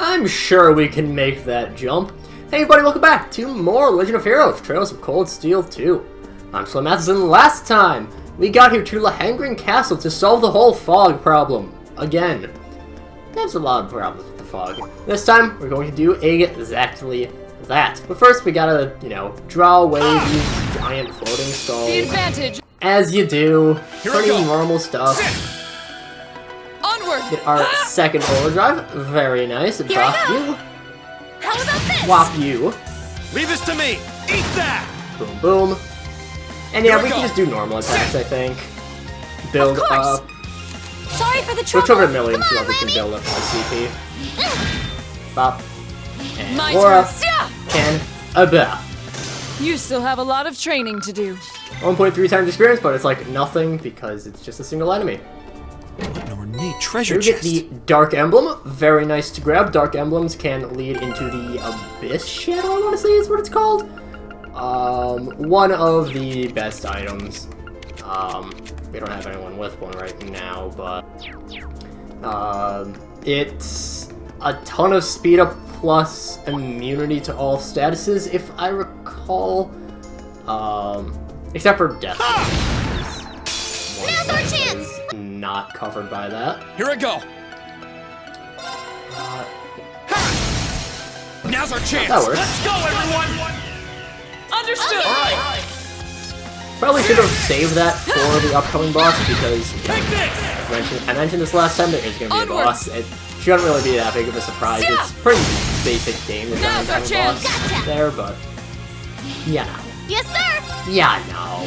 I'm sure we can make that jump. Hey everybody, welcome back to more Legend of Heroes, Trails of Cold Steel 2. I'm SlayerMathis, and last time we got here to Lohengrin Castle to solve the whole fog problem. Again. There's a lot of problems with the fog. This time, we're going to do exactly that. But first, we gotta, draw away these giant floating skulls. The advantage! As you do. Pretty normal stuff. Onward! Get our second overdrive. Very nice. Bop you. How about this? Whop you. Leave this to me! Eat that! Boom, boom. And yeah, we can just do normal attacks, I think. Build up. Sorry for the trouble. Switch over to millions so that we can build up my CP. Bop. And My Laura turn. can bop. You still have a lot of training to do. 1.3 times experience, but it's like nothing because it's just a single enemy. An ornate treasure Here we get chest. the Dark Emblem. Very nice to grab. Dark Emblems can lead into the Abyss Shadow, I want to say is what it's called. One of the best items. We don't have anyone with one right now, but it's a ton of speed up plus immunity to all statuses, if I recall. Except for death. Now's our chance! Not covered by that. Here I go. Now's our chance. That works. Let's go, everyone. Understood! All right. Probably should have saved that for the upcoming boss because Take this. I mentioned this last time. There is going to be a Onward. boss. It shouldn't really be that big of a surprise. Yeah. It's pretty basic game design Now's our kind of chance. boss Gotcha. there, but yeah, Yes, sir! yeah, no.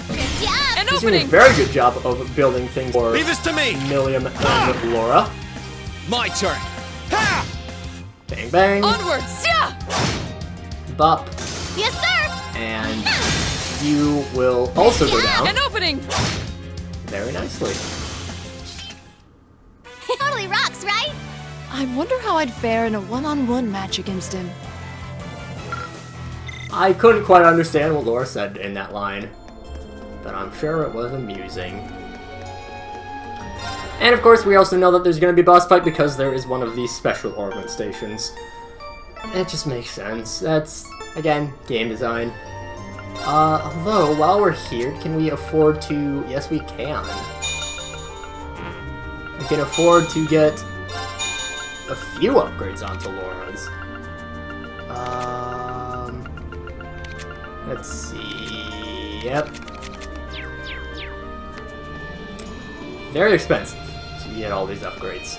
Good job! An He's doing a opening! very good job of building things for Leave this to me. Milliam and Laura. My turn. Ha! Bang, bang, Onward! Yeah! bop, Yes, sir! and you will also go down An opening! very nicely. Totally rocks, right? I wonder how I'd fare in a one-on-one match against him. I couldn't quite understand what Laura said in that line, but I'm sure it was amusing. And of course, we also know that there's going to be a boss fight because there is one of these special orbit stations. It just makes sense. That's, again, game design. Although, while we're here, can we afford to... Yes, we can. We can afford to get a few upgrades onto Laura's. Let's see... Yep. Very expensive to get all these upgrades.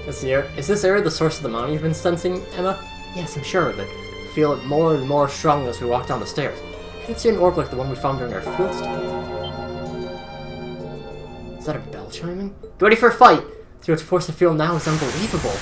Let's see here. Is this area the source of the mana you've been sensing, Emma? Yes, I'm sure of it. I feel it more and more strongly as we walk down the stairs. I can see an orb like the one we found during our field study. Is that a bell chiming? Get ready for a fight! See what force I feel now is unbelievable.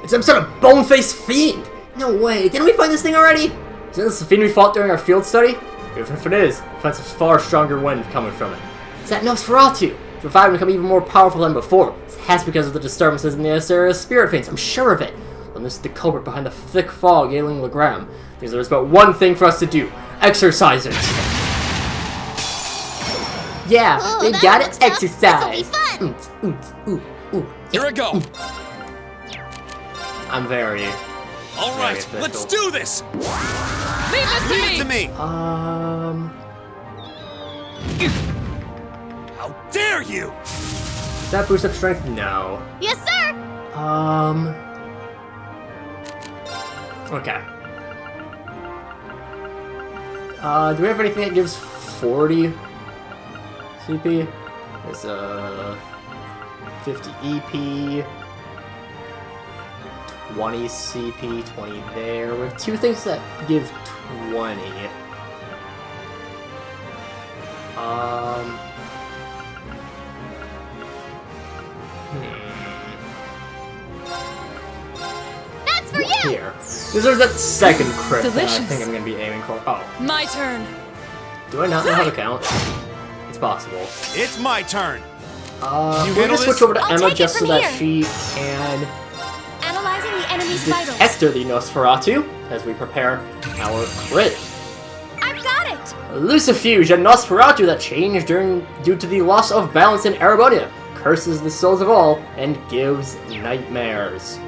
It's some sort of bone-faced fiend! No way, didn't we find this thing already? Isn't this the fiend we fought during our field study? If it is, it finds a far stronger wind coming from it. Is that Nosferatu? If the fire become even more powerful than before, it has because of the disturbances in this area's spirit fiends, I'm sure of it. And this is the culprit behind the thick fog ailing Legram. Because there's but one thing for us to do. Exercise it! Yeah, they gotta exercise! Here I go. I'm very... All right, official. let's do this. Leave this Leave it to me. How dare you? Does that boost up strength? No. Yes, sir! Okay. Do we have anything that gives 40 CP? There's 50 EP, 20 CP, 20 there. We have two things that give 20. That's for you! Here. Deserves that second crit that I Delicious. think I'm gonna be aiming for. Oh, My turn. do I not know how to count? It's possible. It's my turn. We're handle gonna this? switch over to I'll Emma take it just so from that here. she can Analyzing the enemy's vitals. detect the Nosferatu as we prepare our crit. I've got it. Lucifuge, a Nosferatu that changed due to the loss of balance in Erebonia, curses the souls of all and gives nightmares.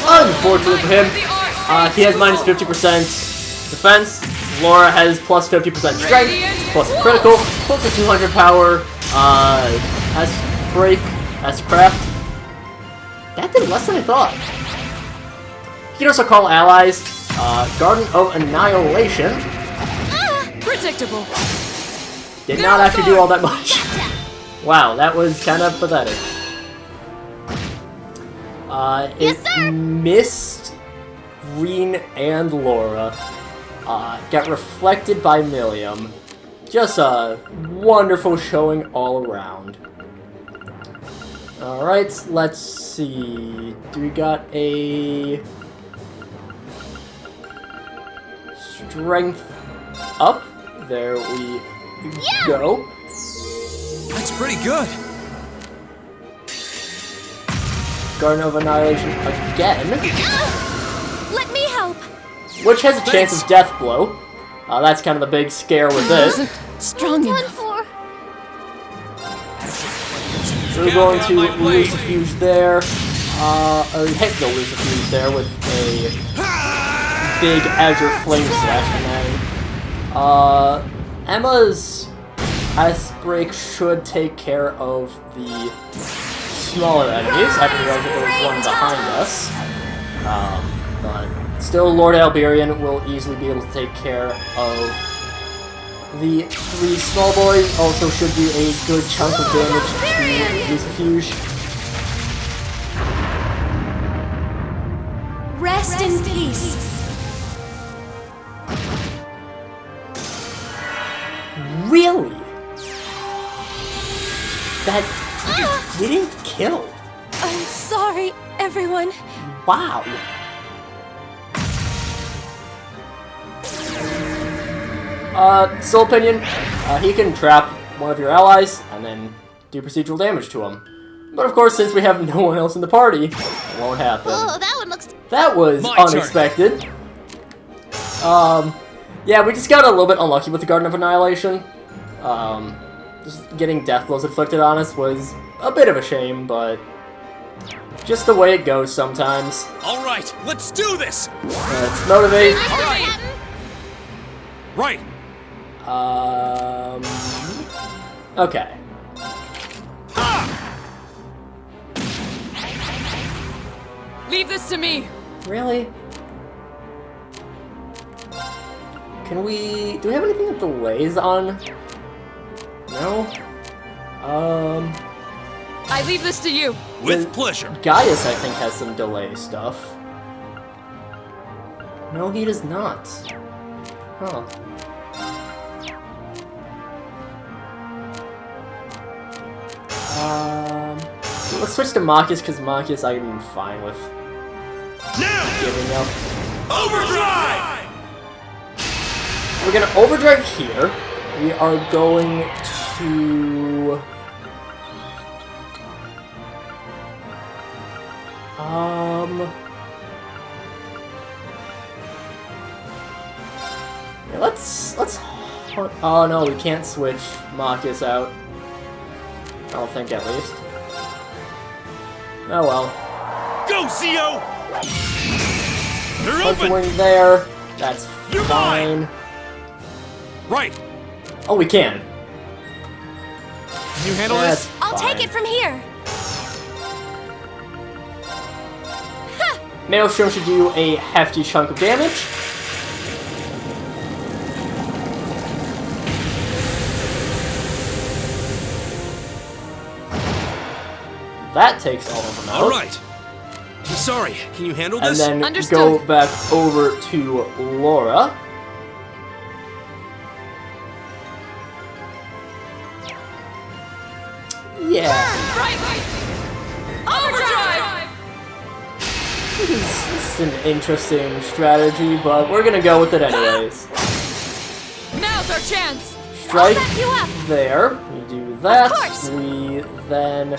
Unfortunately for him, he has minus 50% defense. Laura has plus 50% strength, plus critical, plus a 200 power. S-Craft. That did less than I thought. You can also call allies. Garden of Annihilation. Predictable. Did not actually do all that much. Wow, that was kind of pathetic. Yes, sir. Missed Reen and Laura. Got reflected by Milliam. Just a wonderful showing all around. Alright, let's see. Do we got a strength up? There we go. That's pretty good. Garden of Annihilation again, Let me help. which has a chance of death blow. That's kind of the big scare with this. Strong enough. So we're going to Lucifuge there. Or hit the Lucifuge there with a big Azure Flame Slash, and then Emma's S-Break should take care of the smaller enemies. I didn't realize that there was one behind us. But still, Lord Alberian will easily be able to take care of the 3 small boys. Also should do a good chunk of damage to Lucifuge. Rest in peace. Really? That didn't kill. I'm sorry, everyone. Wow. Soul Opinion, he can trap one of your allies and then do procedural damage to him. But of course, since we have no one else in the party, it won't happen. Oh, that one looks... That was My turn. unexpected. Yeah, we just got a little bit unlucky with the Garden of Annihilation. Just getting death blows inflicted on us was a bit of a shame, but just the way it goes sometimes. All right, let's do this. Let's motivate. All right. Right. Okay. Leave this to me. Really? Can we... Do we have anything that delays on? No? I leave this to you. With pleasure. Gaius, I think, has some delay stuff. No, he does not. Huh. Let's switch to Marcus, because Marcus I'm fine with Now, giving up. overdrive. We're gonna overdrive here. We are going to... yeah, let's... Oh no, we can't switch Marcus out. I don't think, at least. Oh well. Go, Zio. They're Punch open. wing there. That's You're fine. mine. Right. Oh, we can. Can you handle That's this? I'll take fine. it from here. Maelstrom should do a hefty chunk of damage. That takes all of them out. All right. I'm sorry. Can you handle And this? then Understood. go back over to Laura. Yeah. Right. Overdrive. This is an interesting strategy, but we're gonna go with it anyways. Now's our chance. Strike I'll back you up. there. We do that. Of course. We then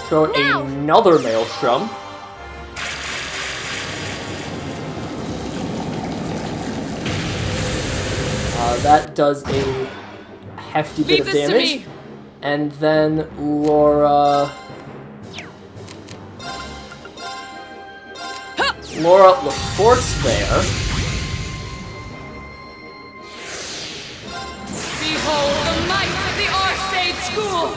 throw Now. another maelstrom. That does a hefty bit Leave of this to damage. me. And then Laura Lafort's there. Behold the might of the Arcade School.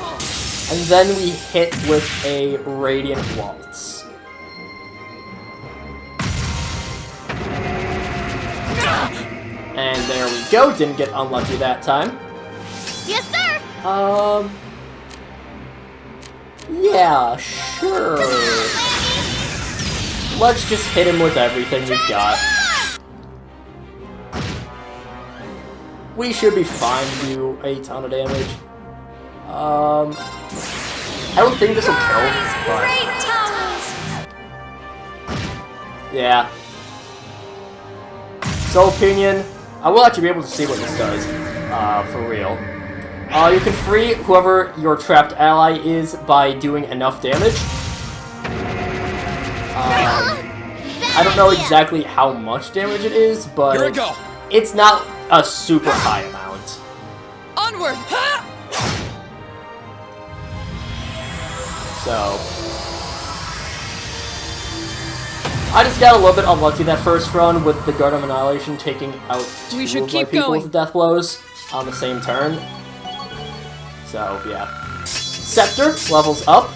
And then we hit with a Radiant Waltz. And there we go, didn't get unlucky that time. Yes, sir. Yeah, sure. Let's just hit him with everything we've got. We should be fine to do a ton of damage. I don't think this will kill, but... Great towers. Yeah. So, opinion, I will actually be able to see what this does, for real. You can free whoever your trapped ally is by doing enough damage. I don't know exactly how much damage it is, but Here we go. it's not a super high amount. Onward. So, I just got a little bit unlucky that first run with the Guard of Annihilation taking out two We should of my keep people going. with death blows on the same turn. So, yeah. Scepter levels up.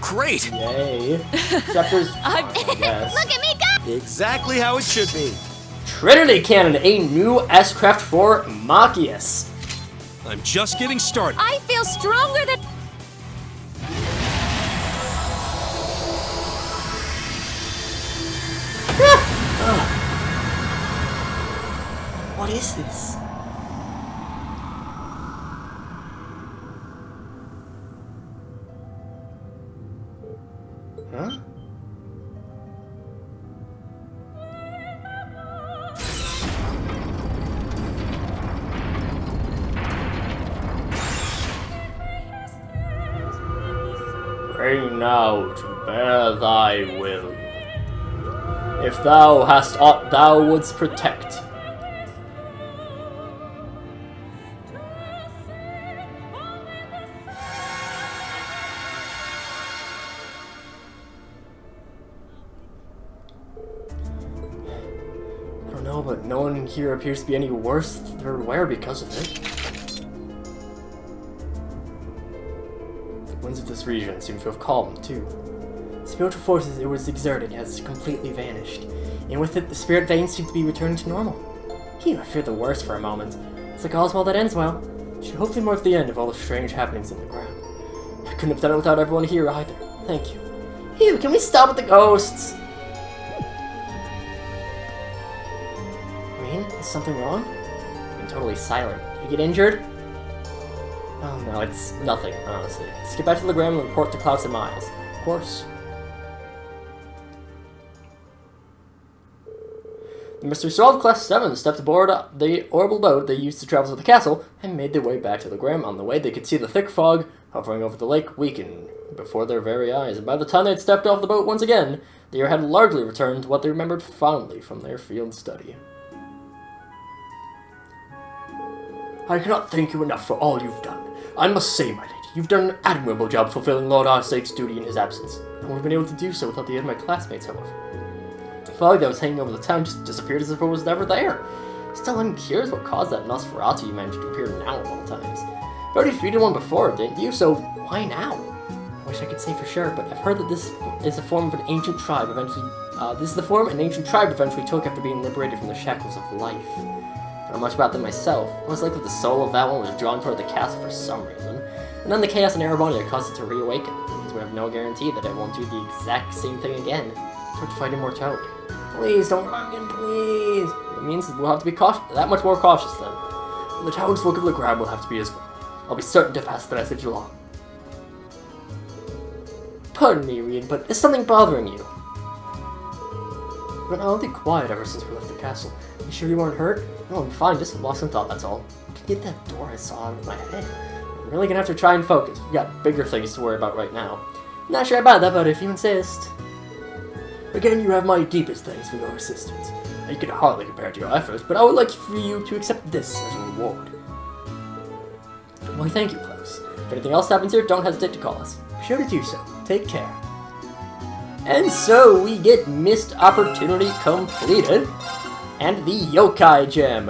Great. Yay. Scepter's fine, yes. Look at me go. Exactly how it should be. Trinity Cannon, a new S-Craft for Machias. I'm just getting started. I feel stronger than. What is this? Huh? Bring now to bear thy will. If thou hast aught thou wouldst protect. I don't know, but no one here appears to be any worse or aware because of it. The winds of this region seem to have calmed, too. The spiritual forces it was exerting has completely vanished, and with it the spirit veins seem to be returning to normal. I feared the worst for a moment. It's like all's well that ends well. Should hopefully mark the end of all the strange happenings in the ground. I couldn't have done it without everyone here either. Thank you. Phew, can we stop with the ghosts? Green, is something wrong? I've been totally silent. Did you get injured? Oh no, it's nothing, honestly. Let's get back to the ground and report to Clouds and Miles. Of course. The Mystery Solved Class 7 stepped aboard the orbital boat they used to travel to the castle and made their way back to the Graham. On the way, they could see the thick fog hovering over the lake weaken before their very eyes, and by the time they had stepped off the boat once again, the air had largely returned to what they remembered fondly from their field study. I cannot thank you enough for all you've done. I must say, my lady, you've done an admirable job fulfilling Lord Arsake's duty in his absence. I wouldn't have been able to do so without the aid of my classmates, however. The fog that was hanging over the town just disappeared as if it was never there. Still, I'm curious what caused that Nosferatu you mentioned to appear now of all times. You already defeated one before, didn't you? So why now? I wish I could say for sure, but I've heard that this is a form of an ancient tribe eventually. This is the form an ancient tribe eventually took after being liberated from the shackles of life. I don't know much about them myself. Most likely the soul of that one was drawn toward the castle for some reason, and then the chaos in Erevonia caused it to reawaken. It means we have no guarantee that it won't do the exact same thing again. Toward to fight immortality. Please don't run again, please. It means we'll have to be that much more cautious then. And the townsfolk of the Grab will have to be as well. I'll be certain to pass the message along. Pardon me, Reed, but is something bothering you? I've been oddly quiet ever since we left the castle. You sure you weren't hurt? No, I'm fine, just lost in thought, that's all. To get that door I saw out of my head. I'm really gonna have to try and focus. We've got bigger things to worry about right now. Not sure about that, but if you insist. Again, you have my deepest thanks for your assistance. You can hardly compare to your efforts, but I would like for you to accept this as a reward. Why, thank you, Klaus. If anything else happens here, don't hesitate to call us. Be sure to do so. Take care. And so we get missed opportunity completed, and the yokai gem,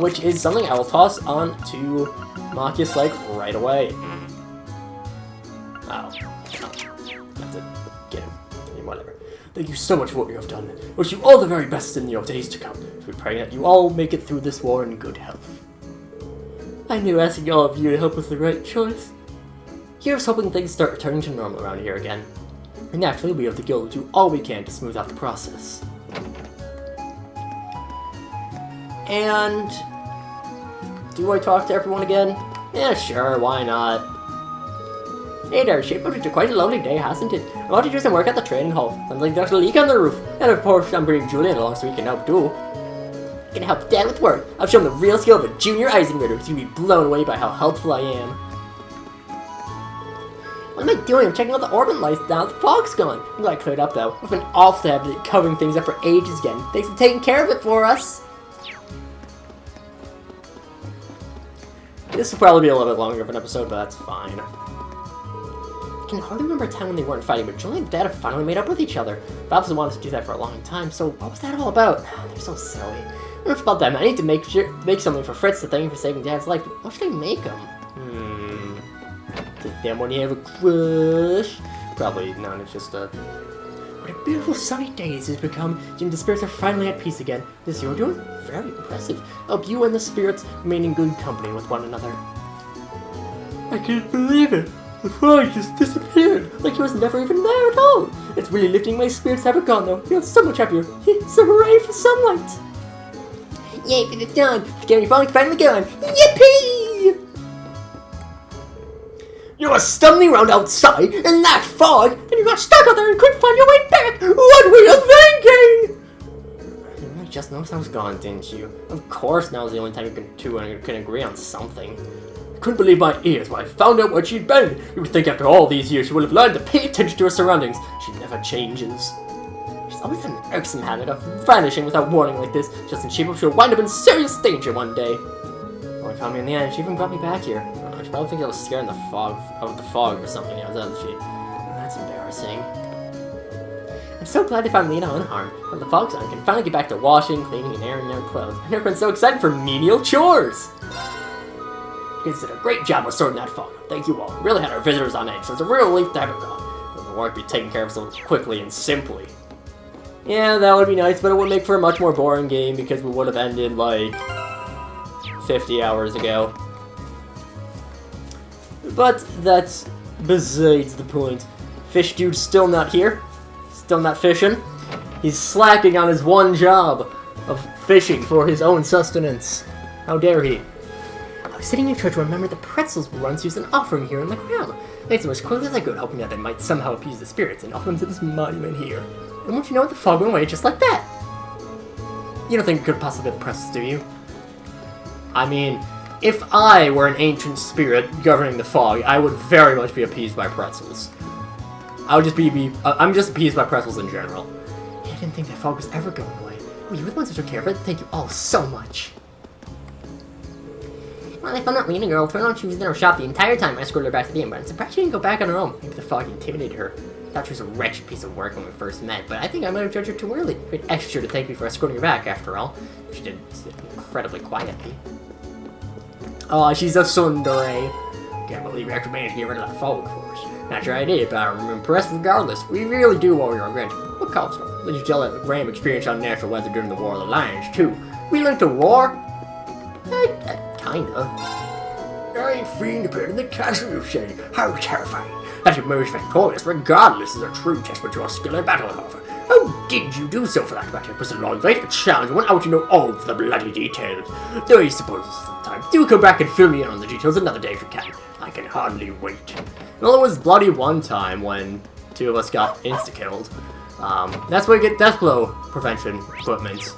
which is something I will toss on to Machias like right away. Oh, have to get him. I mean, whatever. Thank you so much for what you have done. Wish you all the very best in your days to come. We pray that you all make it through this war in good health. I knew asking all of you to help was the right choice. Here's hoping things start returning to normal around here again. And naturally, we have the guild to do all we can to smooth out the process. And do I talk to everyone again? Yeah, sure, why not? Hey there, shaped into quite a lovely day, hasn't it? I'm about to do some work at the training hall. Sounds like there's a leak on the roof. And of course, I'm bringing Julian along so he can help too. I can help Dad with work. I've shown the real skill of a junior Eisenritter, so you'll be blown away by how helpful I am. What am I doing? I'm checking out the orbit lights now. The fog's gone. I'm glad I cleared up though. I've been awful to have it covering things up for ages again. Thanks for taking care of it for us. This will probably be a little bit longer of an episode, but that's fine. I can hardly remember a time when they weren't fighting, but Julian and Dad have finally made up with each other. Bob's wanted to do that for a long time, so what was that all about? They're so silly. Enough about them. I need to make something for Fritz to thank him for saving Dad's life. But what should I make him? Did anyone have a crush? Probably none. It's just a... What a beautiful sunny day this has become. Jim, the spirits are finally at peace again. This you're doing? Very impressive. I hope you and the spirits remain in good company with one another. I can't believe it. The fog just disappeared, like he was never even there at all. It's really lifting my spirits to have it gone, though. I feel so much happier. So hooray for sunlight! Yay for the dawn! The scary fog's finally gone! Yippee! You were stumbling around outside in that fog, and you got stuck out there and couldn't find your way back! What were you thinking? You just noticed I was gone, didn't you? Of course, now's the only time you can agree on something. I couldn't believe my ears when I found out where she'd been. You would think after all these years she would have learned to pay attention to her surroundings. She never changes. She's always had an irksome habit of vanishing without warning like this, just in shape of she'll wind up in serious danger one day. When she found me in the end, she even brought me back here. I don't know, she probably thinks I was scared in the fog or something, doesn't she? That's embarrassing. I'm so glad they found Lena unharmed. When the fog's on, I can finally get back to washing, cleaning, and airing their clothes. I've never been so excited for menial chores! You guys did a great job of sorting that fog. Thank you all. We really had our visitors on edge, so it's a real relief to have it gone. The work be taken care of so quickly and simply. Yeah, that would be nice, but it would make for a much more boring game because we would have ended, like, 50 hours ago. But that's besides the point. Fish Dude's still not here. Still not fishing. He's slacking on his one job of fishing for his own sustenance. How dare he? I was sitting in church when I remembered the pretzels we once used an offering here in the ground. I made some as quickly as I could, hoping that they might somehow appease the spirits and offer them to this monument here. And won't you know it, the fog went away just like that. You don't think it could possibly be the pretzels, do you? I mean, if I were an ancient spirit governing the fog, I would very much be appeased by pretzels. I would just I'm just appeased by pretzels in general. I didn't think that fog was ever going away. Well, you were the ones who took care of it. Thank you all so much. Well, I found that Lena girl turned on she was in her shop the entire time. I escorted her back to the inn, but I'm surprised she didn't go back on her own. Maybe the fog intimidated her. I thought she was a wretched piece of work when we first met, but I think I might have judged her too early. A bit extra to thank me for escorting her back, after all. She did sit incredibly quietly. Oh, she's a tsundere. Can't believe you actually managed to get rid of that fog for us. Not sure I did, but I'm impressed regardless. We really do owe you our gratitude. What cause for? Let you tell that Graham experienced unnatural weather during the War of the Lions, too. We linked to war? Kinda. I ain't freeing to put in the castle, you say. How terrifying. That you emerge victorious regardless is a true testament to your skill in battle, however. How did you do so for that matter? It was a long fight, a challenge, one out to know all of the bloody details. Though I suppose this is the time. Do come back and fill me in on the details another day if you can. I can hardly wait. Well, it was bloody one time when 2 of us got insta-killed. That's where you get death blow prevention equipment.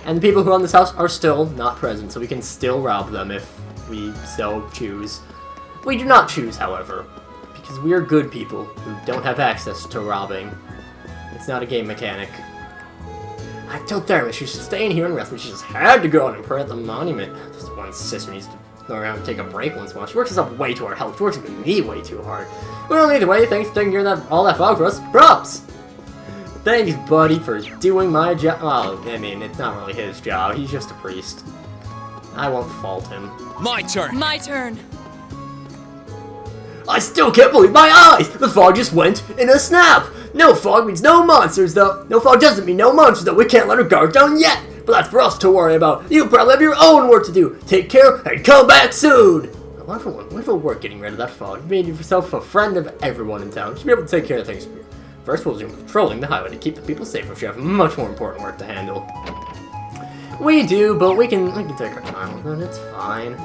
And the people who run this house are still not present, so we can still rob them if we so choose. We do not choose, however, because we are good people who don't have access to robbing. It's not a game mechanic. I told Therma she should stay in here and rest, but she just had to go out and pray at the monument. Just one sister needs to go around and take a break once in a while. She works herself way too hard. Hell, she works with me way too hard. Well, either way, thanks for taking care of all that fog for us. Props! Thanks, buddy, for doing my job. Oh, I mean, it's not really his job. He's just a priest. I won't fault him. My turn. My turn. I still can't believe my eyes! The fog just went in a snap! No fog means no monsters, though. No fog doesn't mean no monsters, though. We can't let our guard down yet. But that's for us to worry about. You probably have your own work to do. Take care and come back soon! Wonderful work getting rid of that fog. You made yourself a friend of everyone in town. You should be able to take care of things for you. First, we'll resume patrolling the highway to keep the people safe, which you have much more important work to handle. We do, but we can take our time with it. It's fine.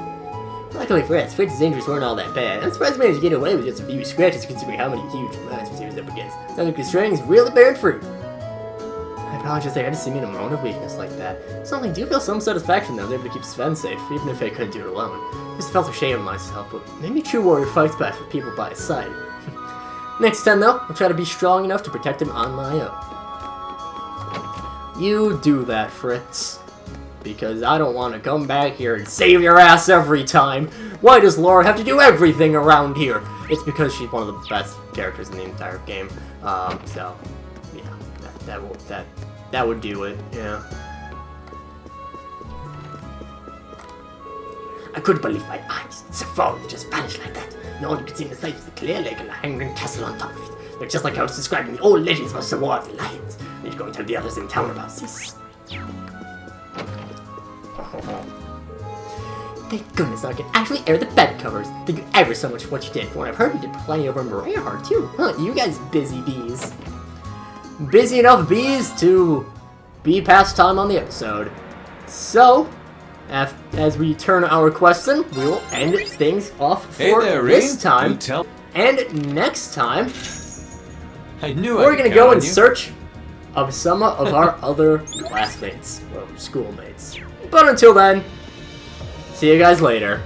Luckily for us, Fritz's injuries weren't all that bad. I'm surprised he managed to get away with just a few scratches considering how many huge monsters he was up against. Sounds like his training's really bearing fruit. I apologize, I had to see me in a moment of weakness like that. Certainly do feel some satisfaction that I was able to keep Sven safe, even if I couldn't do it alone. I just felt ashamed of myself, but maybe a true warrior fights best with people by his side. Next time though, I'll try to be strong enough to protect him on my own. You do that, Fritz. Because I don't want to come back here and save your ass every time. Why does Laura have to do everything around here? It's because she's one of the best characters in the entire game. So, yeah, that would do it, yeah. I couldn't believe my eyes. The fog just vanished like that. And all you could see in the sight was the clear lake and the Lohengrin Castle on top of it. They're just like I was describing the old legends about the War of the Lions. I need to go and tell the others in town about this. Thank goodness I can actually air the bed covers. Thank you ever so much for what you did. From what I've heard, you did plenty over in Maria Heart too. Huh, you guys busy bees. Busy enough bees to be past time on the episode. So, as we turn our quest in, we will end things off for this time. And next time, we're going to go in search of some of our other classmates, or schoolmates. But until then, see you guys later.